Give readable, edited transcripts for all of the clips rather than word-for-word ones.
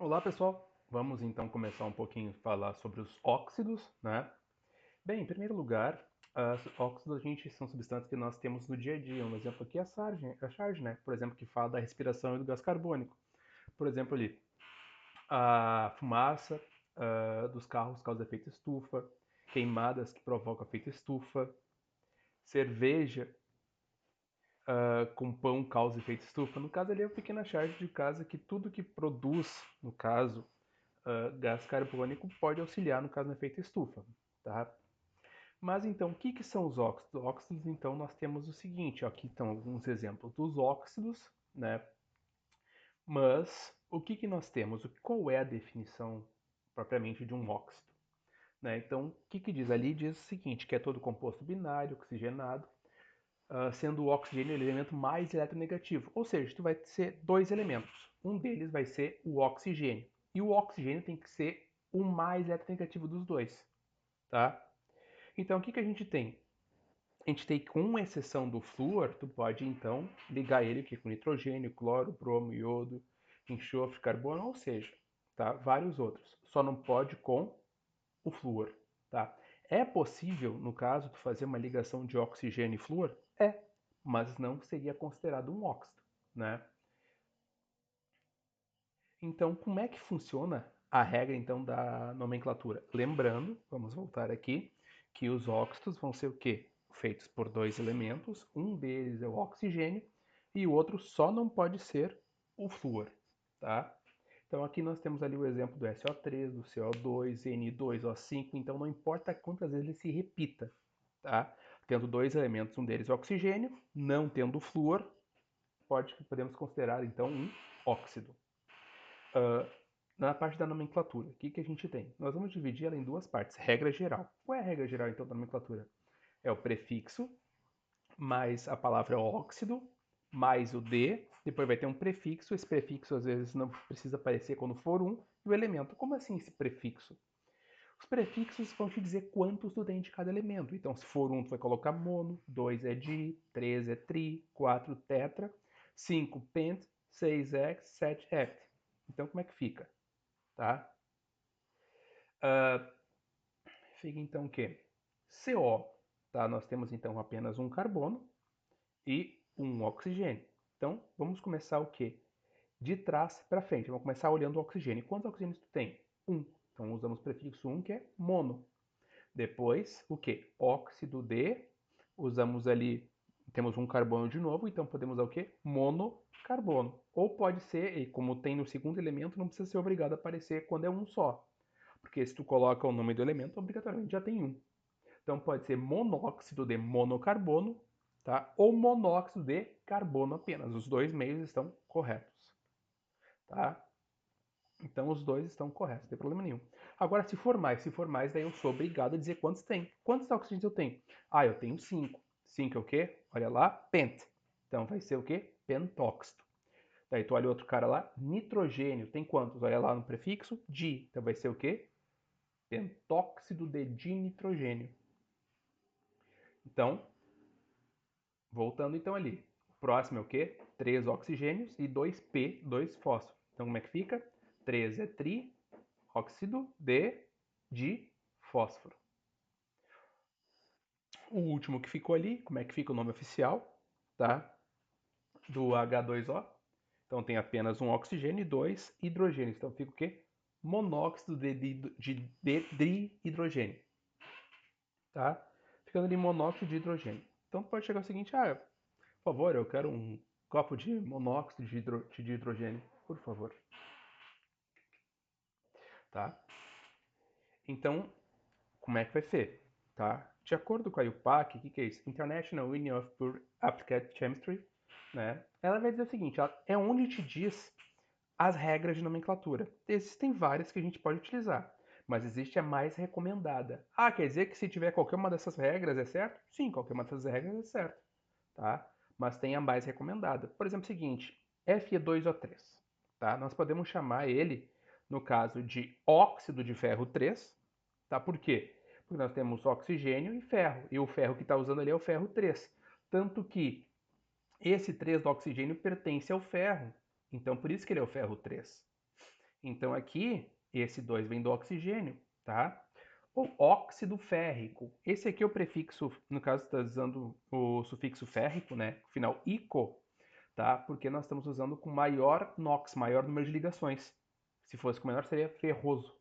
Olá, pessoal. Vamos então começar um pouquinho a falar sobre os óxidos, né? Bem, em primeiro lugar, os óxidos são substâncias que nós temos no dia a dia. Um exemplo aqui é a charge, né? Por exemplo, que fala da respiração e do gás carbônico. Por exemplo, ali, a fumaça dos carros causa efeito estufa, queimadas que provocam efeito estufa, cerveja com pão causa efeito estufa. No caso ali é uma pequena charge de casa que tudo que produz, no caso, gás carbônico pode auxiliar, no caso, no efeito estufa, tá? Mas então, o que, que são os óxidos? Óxidos, então, nós temos o seguinte, ó, aqui estão alguns exemplos dos óxidos, né? Mas o que, que nós temos? Qual é a definição propriamente de um óxido? Né? Então, o que, que diz ali? Diz o seguinte, que é todo composto binário, oxigenado, sendo o oxigênio o elemento mais eletronegativo. Ou seja, tu vai ser dois elementos. Um deles vai ser o oxigênio. E o oxigênio tem que ser o mais eletronegativo dos dois. Tá? Então, o que, que a gente tem? A gente tem, com exceção do flúor, tu pode, então, ligar ele aqui com nitrogênio, cloro, bromo, iodo, enxofre, carbono, ou seja, tá? Vários outros. Só não pode com o flúor, tá? É possível, no caso, tu fazer uma ligação de oxigênio e flúor? É, mas não seria considerado um óxido, né? Então, como é que funciona a regra, então, da nomenclatura? Lembrando, vamos voltar aqui, que os óxidos vão ser o quê? Feitos por dois elementos, um deles é o oxigênio e o outro só não pode ser o flúor, tá? Então aqui nós temos ali o exemplo do SO3, do CO2, N2O5, então não importa quantas vezes ele se repita, tá? Tendo dois elementos, um deles é oxigênio, não tendo flúor, podemos considerar então um óxido. Na parte da nomenclatura, o que, que a gente tem? Nós vamos dividir ela em duas partes. Regra geral. Qual é a regra geral então da nomenclatura? É o prefixo mais a palavra óxido, mais o de, depois vai ter um prefixo, esse prefixo às vezes não precisa aparecer quando for um, e o elemento. Como assim esse prefixo? Os prefixos vão te dizer quantos tu tem de cada elemento. Então, se for um, tu vai colocar mono, 2 é di, 3 é tri, 4 tetra, 5 pent, 6 hex, 7 hept. Então, como é que fica? Tá? Uh, Fica então o quê? CO. Tá? Nós temos então apenas um carbono e um oxigênio. Então, vamos começar o quê? De trás para frente. Vamos começar olhando o oxigênio. Quantos oxigênios tu tem? Um. Então, usamos o prefixo um, que é mono. Depois, o quê? Óxido de. Usamos ali, temos um carbono de novo, então podemos usar o quê? Monocarbono. Ou pode ser, e como tem no segundo elemento, não precisa ser obrigado a aparecer quando é um só. Porque se tu coloca o nome do elemento, obrigatoriamente já tem um. Então pode ser monóxido de monocarbono, tá? Ou monóxido de carbono apenas. Os dois meios estão corretos, tá? Então os dois estão corretos, não tem problema nenhum. Agora, se for mais, daí eu sou obrigado a dizer quantos tem. Quantos oxigênios eu tenho? Ah, eu tenho 5. 5 é o quê? Olha lá, pent. Então vai ser o quê? Pentóxido. Daí tu olha outro cara lá, nitrogênio. Tem quantos? Olha lá no prefixo, di. Então vai ser o quê? Pentóxido de dinitrogênio. Então, voltando então ali. O próximo é o quê? 3 oxigênios e 2P, 2 fósforo. Então como é que fica? 3 é tri, óxido de fósforo. O último que ficou ali, como é que fica o nome oficial, tá? Do H2O. Então tem apenas um oxigênio e dois hidrogênios. Então fica o quê? Monóxido de dihidrogênio, tá? Ficando ali monóxido de hidrogênio. Então pode chegar o seguinte, por favor, eu quero um copo de monóxido de hidrogênio, por favor, tá? Então, como é que vai ser? Tá? De acordo com a IUPAC, o que é isso? International Union of Pure Applied Chemistry, né? Ela vai dizer o seguinte, é onde te diz as regras de nomenclatura. Existem várias que a gente pode utilizar, mas existe a mais recomendada. Ah, quer dizer que se tiver qualquer uma dessas regras é certo? Sim, qualquer uma dessas regras é certo, tá? Mas tem a mais recomendada. Por exemplo, o seguinte, Fe2O3, tá? Nós podemos chamar ele, no caso de óxido de ferro 3, tá? Por quê? Porque nós temos oxigênio e ferro, e o ferro que está usando ali é o ferro 3. Tanto que esse 3 do oxigênio pertence ao ferro, então por isso que ele é o ferro 3. Então aqui, esse 2 vem do oxigênio, tá? O óxido férrico. Esse aqui é o prefixo, no caso está usando o sufixo férrico, né? Final ico, tá? Porque nós estamos usando com maior NOx, maior número de ligações. Se fosse com menor, seria ferroso,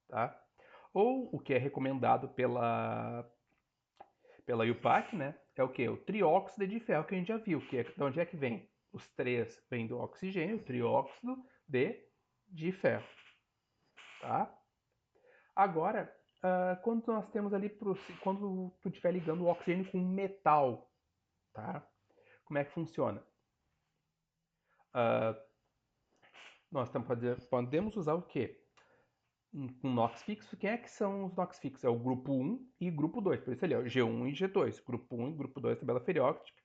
tá? Ou o que é recomendado pela IUPAC, né? É o que? O trióxido de ferro que a gente já viu. Que é, de onde é que vem? Os três vêm do oxigênio, o trióxido de ferro, tá? Agora, quando nós temos ali, quando tu estiver ligando o oxigênio com metal, tá? Como é que funciona? Uh, nós podemos usar o quê? Com NOx fixo. Quem é que são os NOx fixos? É o grupo 1 e grupo 2. Por isso ali, ó, G1 e G2. Grupo 1 e grupo 2, tabela periódica.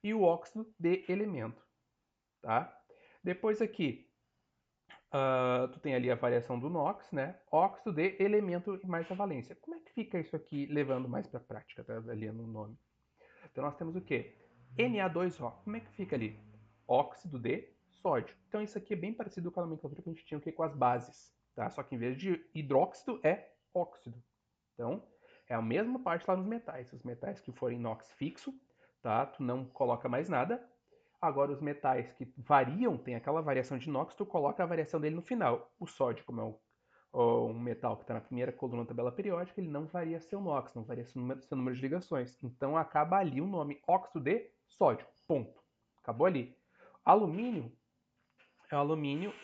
E o óxido de elemento, tá? Depois aqui, tu tem ali a variação do NOx, né? Óxido de elemento e mais a valência. Como é que fica isso aqui, levando mais para a prática, tá? Ali no nome. Então nós temos o quê? Na2O. Como é que fica ali? Óxido de sódio. Então isso aqui é bem parecido com a nomenclatura que a gente tinha aqui com as bases, tá? Só que em vez de hidróxido é óxido. Então é a mesma parte lá nos metais. Os metais que forem NOx fixo, tá? Tu não coloca mais nada. Agora os metais que variam, tem aquela variação de NOx, tu coloca a variação dele no final. O sódio, como é um metal que está na primeira coluna da tabela periódica, ele não varia seu NOx, não varia seu número de ligações. Então acaba ali o nome óxido de sódio. Ponto. Acabou ali. Alumínio,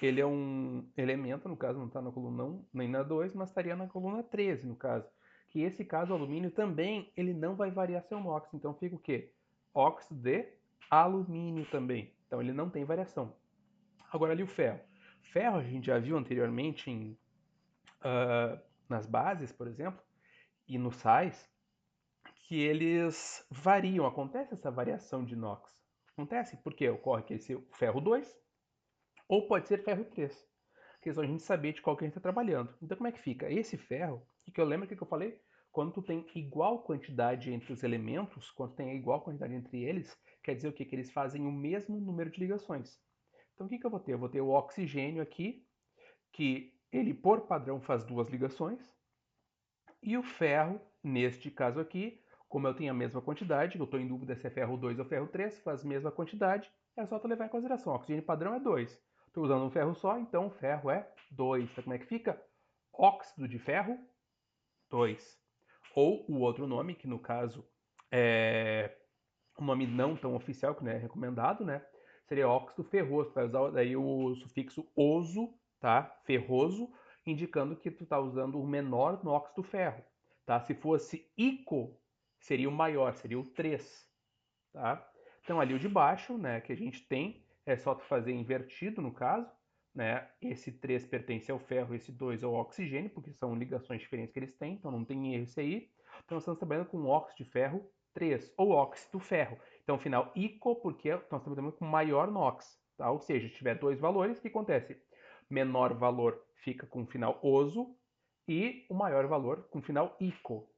ele é um elemento, no caso não está na coluna 1 nem na 2, mas estaria na coluna 13, no caso. Que esse caso, o alumínio também, ele não vai variar seu NOx. Então fica o quê? Óxido de alumínio também. Então ele não tem variação. Agora ali o ferro. Ferro a gente já viu anteriormente nas bases, por exemplo, e nos sais, que eles variam. Acontece essa variação de NOx. Acontece porque ocorre que esse ferro 2 ou pode ser ferro 3. Questão a gente saber de qual que a gente está trabalhando. Então como é que fica? Esse ferro, que eu lembro que eu falei? Quando tu tem igual quantidade entre os elementos, quando tem igual quantidade entre eles, quer dizer o quê? Que eles fazem o mesmo número de ligações. Então o que eu vou ter? Eu vou ter o oxigênio aqui, que ele por padrão faz duas ligações, e o ferro, neste caso aqui, como eu tenho a mesma quantidade, eu estou em dúvida se é ferro 2 ou ferro 3, faz a mesma quantidade, é só tu levar em consideração. O oxigênio padrão é 2. Estou usando um ferro só, então o ferro é 2. Então como é que fica? Óxido de ferro 2. Ou o outro nome, que no caso é um nome não tão oficial, que não é recomendado, né? Seria óxido ferroso. Vai usar daí o sufixo oso, tá? Ferroso, indicando que tu está usando o menor no óxido do ferro, tá? Se fosse ico, seria o maior, seria o 3, tá? Então ali o de baixo, né, que a gente tem, é só tu fazer invertido no caso, né? Esse 3 pertence ao ferro, esse 2 ao oxigênio, porque são ligações diferentes que eles têm, então não tem erro isso aí. Então nós estamos trabalhando com óxido de ferro 3, ou óxido do ferro. Então final ico, porque nós estamos trabalhando com maior NOx, tá? Ou seja, se tiver dois valores, o que acontece? Menor valor fica com final oso e o maior valor com final ico,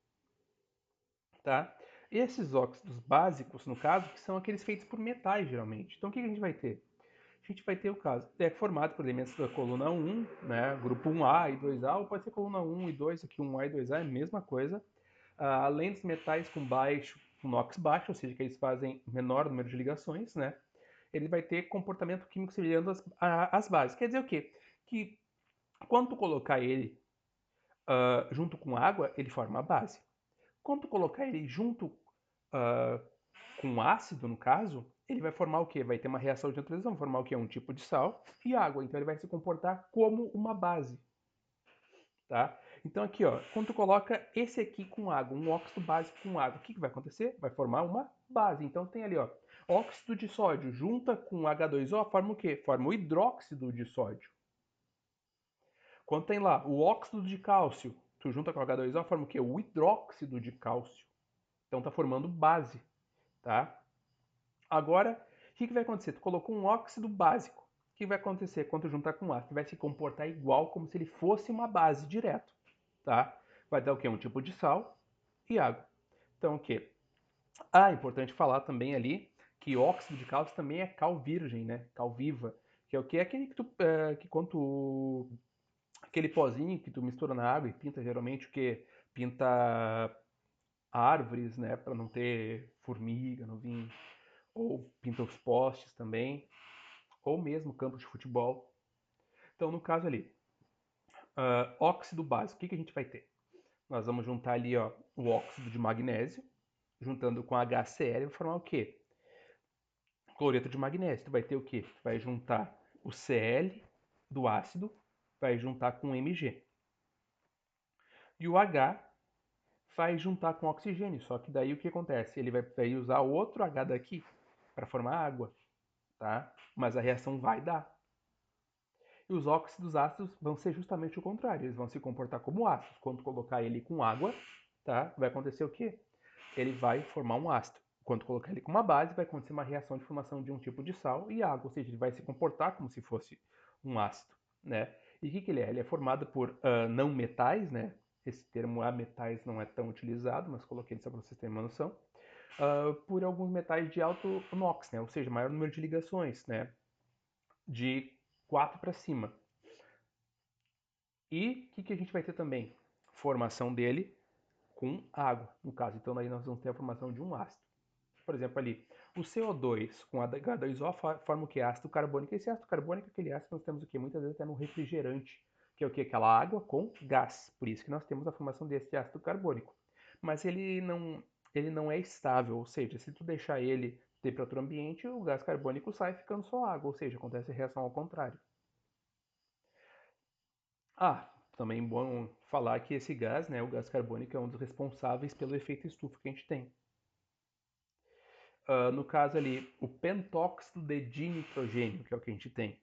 tá? Esses óxidos básicos, no caso, que são aqueles feitos por metais, geralmente. Então, o que a gente vai ter? A gente vai ter o caso, é formado por elementos da coluna 1, né, grupo 1A e 2A, ou pode ser coluna 1 e 2, aqui 1A e 2A, é a mesma coisa. Além dos metais com NOx baixo, ou seja, que eles fazem menor número de ligações, né, ele vai ter comportamento químico semelhante às bases. Quer dizer o quê? Que quando tu colocar ele junto com água, ele forma a base. Quando tu colocar ele junto uh, com ácido, no caso, ele vai formar o quê? Vai ter uma reação de neutralização, formar o quê? Um tipo de sal e água. Então ele vai se comportar como uma base, tá? Então aqui, ó, quando tu coloca esse aqui com água, um óxido básico com água, o que vai acontecer? Vai formar uma base. Então tem ali, ó, óxido de sódio junta com H2O, forma o quê? Forma o hidróxido de sódio. Quando tem lá o óxido de cálcio, tu junta com H2O, forma o quê? O hidróxido de cálcio. Então tá formando base, tá? Agora, o que vai acontecer? Tu colocou um óxido básico. O que vai acontecer quando tu juntar com ácido? Vai se comportar igual como se ele fosse uma base direto, tá? Vai dar o quê? Um tipo de sal e água. Então, o quê? É importante falar também ali que óxido de cálcio também é cal virgem, né? Cal viva, que é o que? É aquele que tu, que quando tu, aquele pozinho que tu mistura na água e pinta geralmente o que? Pinta árvores, né, para não ter formiga no vinho, ou pinta os postes também, ou mesmo campos de futebol. Então, no caso ali, óxido básico, o que a gente vai ter? Nós vamos juntar ali, ó, o óxido de magnésio, juntando com HCl, vai formar o quê? Cloreto de magnésio. Tu vai ter o quê? Tu vai juntar o Cl do ácido, vai juntar com Mg. E o H vai juntar com oxigênio, só que daí o que acontece? Ele vai usar outro H daqui para formar água, tá? Mas a reação vai dar. E os óxidos ácidos vão ser justamente o contrário, eles vão se comportar como ácidos. Quando colocar ele com água, tá? Vai acontecer o quê? Ele vai formar um ácido. Quando colocar ele com uma base, vai acontecer uma reação de formação de um tipo de sal e água, ou seja, ele vai se comportar como se fosse um ácido, né? E o que ele é? Ele é formado por não metais, né? Esse termo ametais não é tão utilizado, mas coloquei ele só para vocês terem uma noção. Por alguns metais de alto NOx, né? Ou seja, maior número de ligações, né? De 4 para cima. E o que a gente vai ter também? Formação dele com água, no caso. Então, aí nós vamos ter a formação de um ácido. Por exemplo, ali, o CO2 com H2O forma o que? Ácido carbônico. Esse ácido carbônico, aquele ácido, nós temos o que? Muitas vezes até no refrigerante, que é o que? Aquela água com gás. Por isso que nós temos a formação desse ácido carbônico. Mas ele não é estável, ou seja, se tu deixar ele temperatura ambiente, o gás carbônico sai ficando só água, ou seja, acontece a reação ao contrário. Também bom falar que esse gás, né, o gás carbônico, é um dos responsáveis pelo efeito estufa que a gente tem. No caso ali, o pentóxido de dinitrogênio, que é o que a gente tem,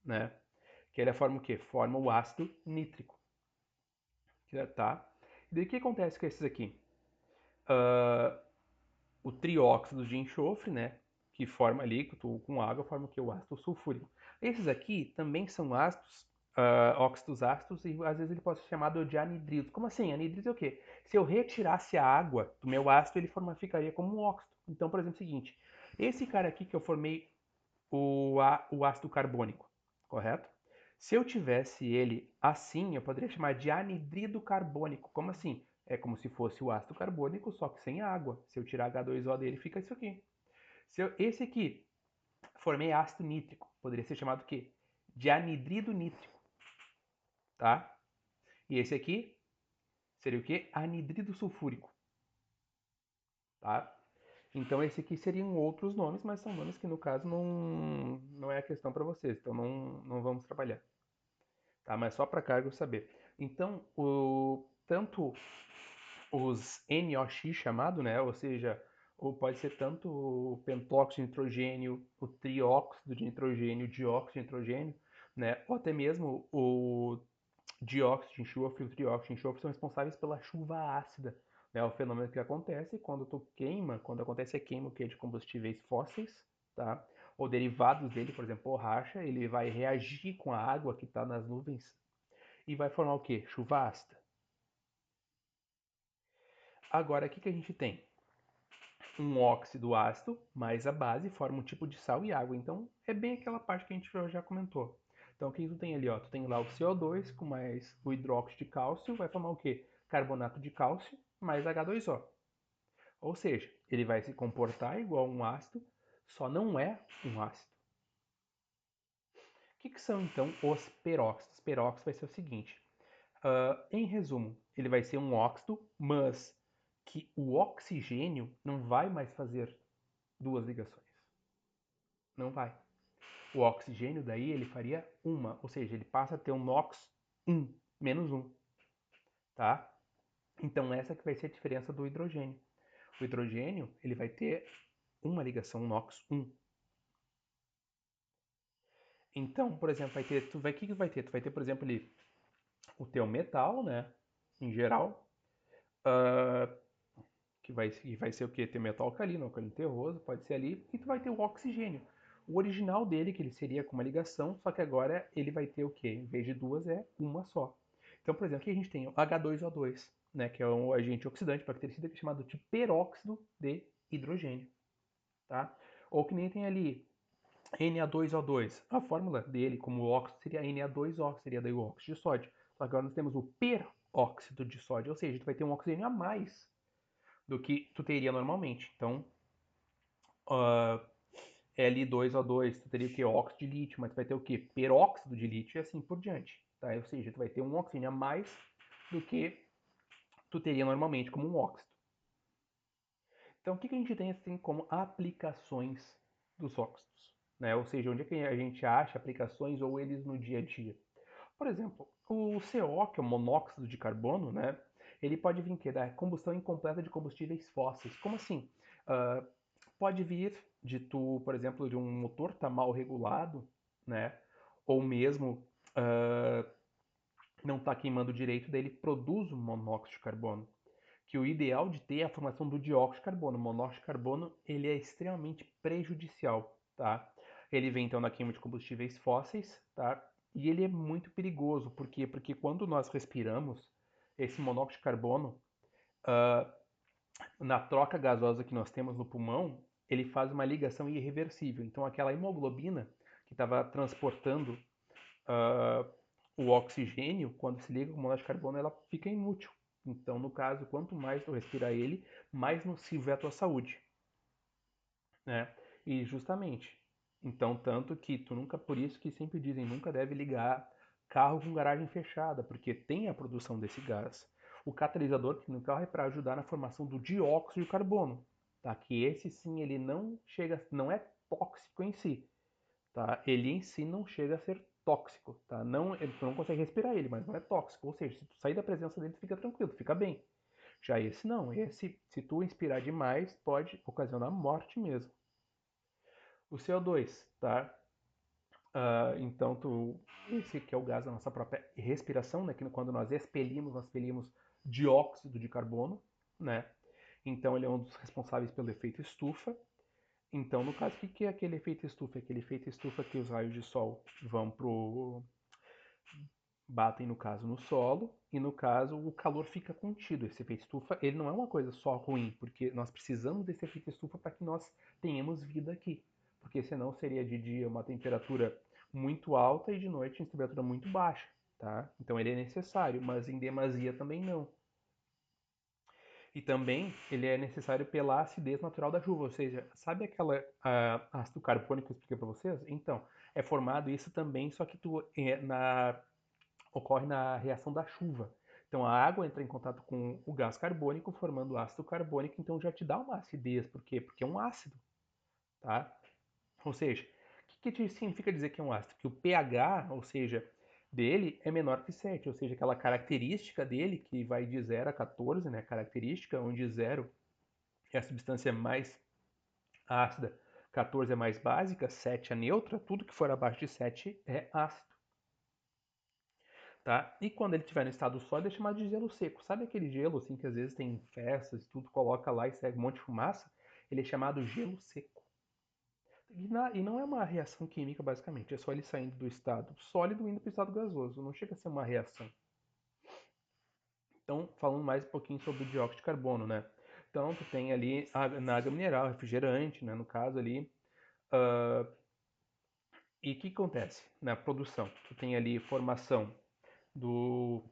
né? Que ele forma o quê? Forma o ácido nítrico, tá? E daí o que acontece com esses aqui? O trióxido de enxofre, né? Que forma ali, com água, forma o que? O ácido sulfúrico. Esses aqui também são ácidos, óxidos ácidos, e às vezes ele pode ser chamado de anidrido. Como assim? Anidrido é o quê? Se eu retirasse a água do meu ácido, ele ficaria como um óxido. Então, por exemplo, é o seguinte, esse cara aqui que eu formei o ácido carbônico, correto? Se eu tivesse ele assim, eu poderia chamar de anidrido carbônico. Como assim? É como se fosse o ácido carbônico, só que sem água. Se eu tirar H2O dele, fica isso aqui. Esse aqui, formei ácido nítrico, poderia ser chamado o quê? De anidrido nítrico, tá? E esse aqui seria o quê? Anidrido sulfúrico, tá? Então esse aqui seriam outros nomes, mas são nomes que no caso não é a questão para vocês, então não vamos trabalhar. Tá? Mas só para cargo saber. Então, tanto os NOx chamado, né? Ou seja, pode ser tanto o pentóxido de nitrogênio, o trióxido de nitrogênio, o dióxido de nitrogênio, né? Ou até mesmo o dióxido de enxofre e o trióxido de enxofre são responsáveis pela chuva ácida. É o fenômeno que acontece quando tu queima, quando acontece a queima de combustíveis fósseis, tá? Ou derivados dele, por exemplo, borracha, ele vai reagir com a água que está nas nuvens e vai formar o quê? Chuva ácida. Agora, o que a gente tem? Um óxido ácido mais a base forma um tipo de sal e água. Então, é bem aquela parte que a gente já comentou. Então, o que tu tem ali? Ó? Tu tem lá o CO2 com mais o hidróxido de cálcio, vai formar o quê? Carbonato de cálcio mais H2O. Ou seja, ele vai se comportar igual um ácido, só não é um ácido. O que são, então, os peróxidos? Peróxido vai ser o seguinte. Em resumo, ele vai ser um óxido, mas que o oxigênio não vai mais fazer duas ligações. Não vai. O oxigênio daí ele faria uma, ou seja, ele passa a ter um NOx 1, menos 1, tá? Então essa que vai ser a diferença do hidrogênio. O hidrogênio ele vai ter uma ligação NOx 1. Então, por exemplo, o que vai ter? Tu vai ter, por exemplo, ali o teu metal, né? Em geral, que vai ser o quê? Ter metal alcalino, alcalino terroso, pode ser ali, e tu vai ter o oxigênio. O original dele, que ele seria com uma ligação, só que agora ele vai ter o quê? Em vez de duas, é uma só. Então, por exemplo, aqui a gente tem o H2O2, né, que é um agente oxidante bactericida que é chamado de peróxido de hidrogênio, tá? Ou que nem tem ali Na2O2, a fórmula dele como óxido seria Na2O, seria daí o óxido de sódio. Só que agora nós temos o peróxido de sódio, ou seja, tu vai ter um oxigênio a mais do que tu teria normalmente. Então, Li2O2, tu teria o que? Óxido de lítio, mas tu vai ter o que? Peróxido de lítio e assim por diante. Tá? Ou seja, tu vai ter um oxigênio a mais do que tu teria normalmente como um óxido. Então, o que a gente tem assim como aplicações dos óxidos? Né? Ou seja, onde é que a gente acha aplicações ou eles no dia a dia? Por exemplo, o CO, que é o monóxido de carbono, né? Ele pode vir que da combustão incompleta de combustíveis fósseis. Como assim? Uh, pode vir de tu, por exemplo, de um motor estar mal regulado, né? Ou mesmo não está queimando direito, daí ele produz o monóxido de carbono. Que o ideal de ter é a formação do dióxido de carbono. O monóxido de carbono ele é extremamente prejudicial, tá? Ele vem então na queima de combustíveis fósseis, tá? E ele é muito perigoso, por quê? Porque quando nós respiramos esse monóxido de carbono, na troca gasosa que nós temos no pulmão, ele faz uma ligação irreversível. Então aquela hemoglobina que estava transportando o oxigênio, quando se liga com o monóxido de carbono, ela fica inútil. Então, no caso, quanto mais tu respirar ele, mais nocivo é a tua saúde, né? E justamente, então, tanto que tu nunca, por isso que sempre dizem, nunca deve ligar carro com garagem fechada, porque tem a produção desse gás. O catalisador que no carro é para ajudar na formação do dióxido de carbono, tá? Que esse sim, ele não chega, não é tóxico em si, tá? Ele em si não chega a ser tóxico, tá? Não, tu não consegue respirar ele, mas não é tóxico. Ou seja, se tu sair da presença dele, tu fica tranquilo, tu fica bem. Já esse não, esse, se tu inspirar demais, pode ocasionar morte mesmo. O CO2, tá? Então, esse que é o gás da nossa própria respiração, né? Que quando nós expelimos dióxido de carbono, né? Então, ele é um dos responsáveis pelo efeito estufa. Então, no caso, o que é aquele efeito estufa? Aquele efeito estufa que os raios de sol vão batem, no caso, no solo, e no caso, o calor fica contido. Esse efeito estufa, ele não é uma coisa só ruim, porque nós precisamos desse efeito estufa para que nós tenhamos vida aqui. Porque senão seria de dia uma temperatura muito alta e de noite uma temperatura muito baixa, tá? Então ele é necessário, mas em demasia também não. E também ele é necessário pela acidez natural da chuva, ou seja, sabe aquela ácido carbônico que eu expliquei para vocês? Então, é formado isso também, só que ocorre na reação da chuva. Então a água entra em contato com o gás carbônico, formando ácido carbônico, então já te dá uma acidez. Por quê? Porque é um ácido, tá? Ou seja, o que significa dizer que é um ácido? Que o pH, ou seja, dele é menor que 7, ou seja, aquela característica dele, que vai de 0 a 14, né? Característica, onde 0 é a substância mais ácida, 14 é mais básica, 7 é neutra, tudo que for abaixo de 7 é ácido. Tá? E quando ele estiver no estado sólido, é chamado de gelo seco. Sabe aquele gelo assim que às vezes tem festas e tudo, coloca lá e segue um monte de fumaça? Ele é chamado gelo seco. E não é uma reação química, basicamente. É só ele saindo do estado sólido e indo para o estado gasoso. Não chega a ser uma reação. Então, falando mais um pouquinho sobre o dióxido de carbono, né? Então, tu tem ali na água mineral, refrigerante, né? No caso ali. E o que acontece na produção? Tu tem ali formação do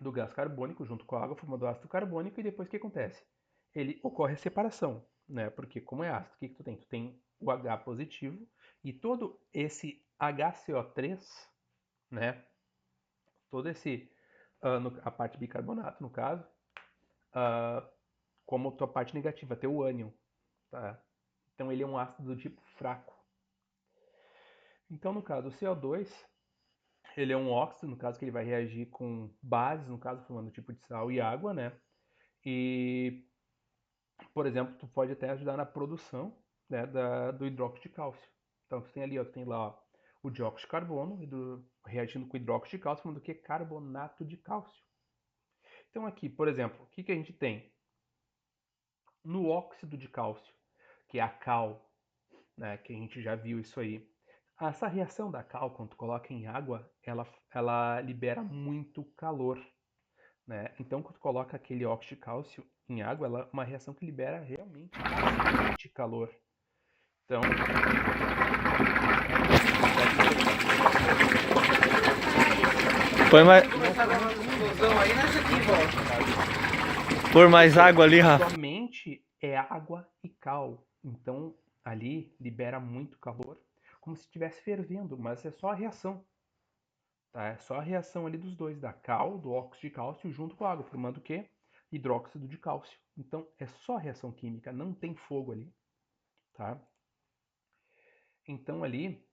do gás carbônico junto com a água, formando ácido carbônico, e depois o que acontece? Ele ocorre a separação, né? Porque como é ácido, o que tu tem? Tu tem o H positivo e todo esse HCO3, né? Todo esse, a parte bicarbonato, no caso, uh, como tua parte negativa, teu ânion, tá? Então ele é um ácido do tipo fraco. Então, no caso, o CO2, ele é um óxido, no caso que ele vai reagir com bases, no caso formando tipo de sal e água, né? E por exemplo, tu pode até ajudar na produção, né, do hidróxido de cálcio. Então, tu tem ali, ó, tu tem lá ó, o dióxido de carbono reagindo com hidróxido de cálcio, falando que é carbonato de cálcio. Então, aqui, por exemplo, o que a gente tem? No óxido de cálcio, que é a cal, né, que a gente já viu isso aí. Essa reação da cal, quando tu coloca em água, ela libera muito calor. Né? Então, quando tu coloca aquele óxido de cálcio em água, ela é uma reação que libera realmente bastante calor. Então, Põe mais, Começar a dar uma explosão aí nessa aqui, volta. por mais água ali, Rafa. somente é água e cal. Então, ali libera muito calor, como se estivesse fervendo, mas é só a reação. Tá? É só a reação ali dos dois, da cal, do óxido de cálcio, junto com a água, formando o quê? Hidróxido de cálcio. Então, é só reação química, não tem fogo ali. Tá? Então, ali,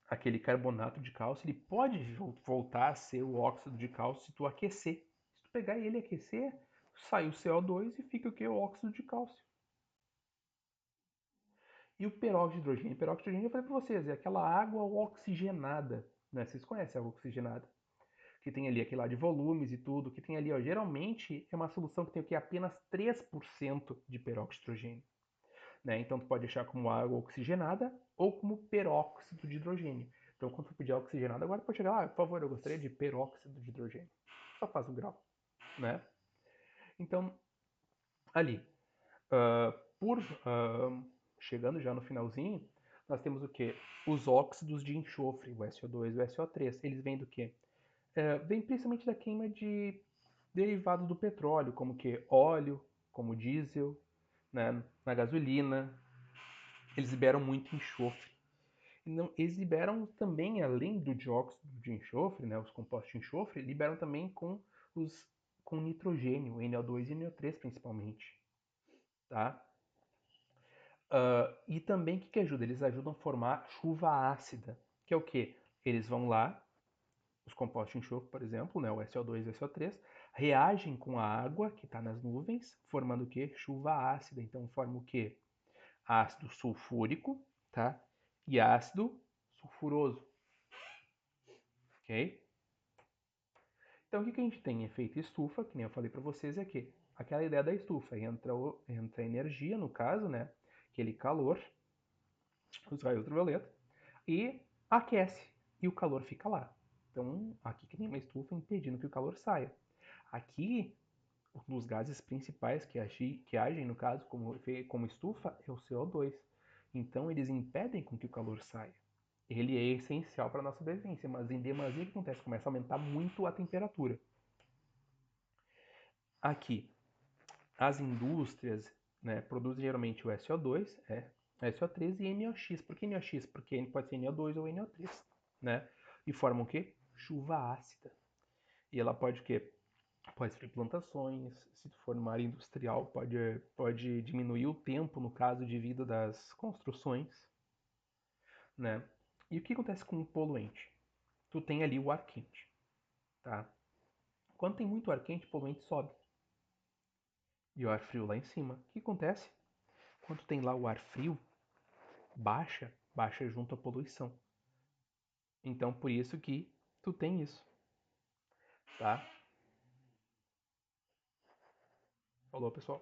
aquele carbonato de cálcio, ele pode voltar a ser o óxido de cálcio se tu aquecer. Se tu pegar ele e aquecer, sai o CO2 e fica o quê? O óxido de cálcio. E o peróxido de hidrogênio? O peróxido de hidrogênio, eu falei para vocês, é aquela água oxigenada. Né? Vocês conhecem a água oxigenada? Que tem ali aquele lá de volumes e tudo, que tem ali, ó, geralmente é uma solução que tem o que? Apenas 3% de peróxido de hidrogênio. Né? Então tu pode deixar como água oxigenada ou como peróxido de hidrogênio. Então quando tu pedir oxigenada, agora pode chegar lá, por favor, eu gostaria de peróxido de hidrogênio. Só faz um grau. Né? Então, ali, por chegando já no finalzinho, nós temos o que? Os óxidos de enxofre, o SO2 e o SO3. Eles vêm do que? Vem principalmente da queima de derivados do petróleo, como que óleo, como diesel, né, na gasolina. Eles liberam muito enxofre. Eles liberam também, além do dióxido de enxofre, né, os compostos de enxofre, liberam também com nitrogênio, NO2 e NO3 principalmente. Tá? E também o que ajuda? Eles ajudam a formar chuva ácida, que é o que? Eles vão lá, os compostos de enxofre, por exemplo, né, o SO2 e o SO3, reagem com a água que está nas nuvens, formando o que? Chuva ácida. Então forma o que? Ácido sulfúrico, tá? E ácido sulfuroso, ok? Então o que a gente tem? Efeito estufa, que nem eu falei para vocês aqui. Aquela ideia da estufa, entra energia, no caso, né? Aquele calor, os raios ultravioleta, e aquece, e o calor fica lá. Então, aqui que nem uma estufa impedindo que o calor saia. Aqui, um dos gases principais que agem, no caso, como estufa, é o CO2. Então, eles impedem com que o calor saia. Ele é essencial para a nossa sobrevivência, mas em demasia o que acontece? Começa a aumentar muito a temperatura. Aqui, as indústrias, né, produzem geralmente o SO2, SO3 e NOx. Por que NOx? Porque pode ser NO2 ou NO3, né? E formam o quê? Chuva ácida. E ela pode o quê? Pode ser plantações, se for numa área industrial, pode diminuir o tempo, no caso de vida das construções, né? E o que acontece com o poluente? Tu tem ali o ar quente, tá? Quando tem muito ar quente, o poluente sobe. E o ar frio lá em cima. O que acontece? Quando tem lá o ar frio, baixa junto à poluição. Então, por isso que tu tem isso, tá? Falou, pessoal.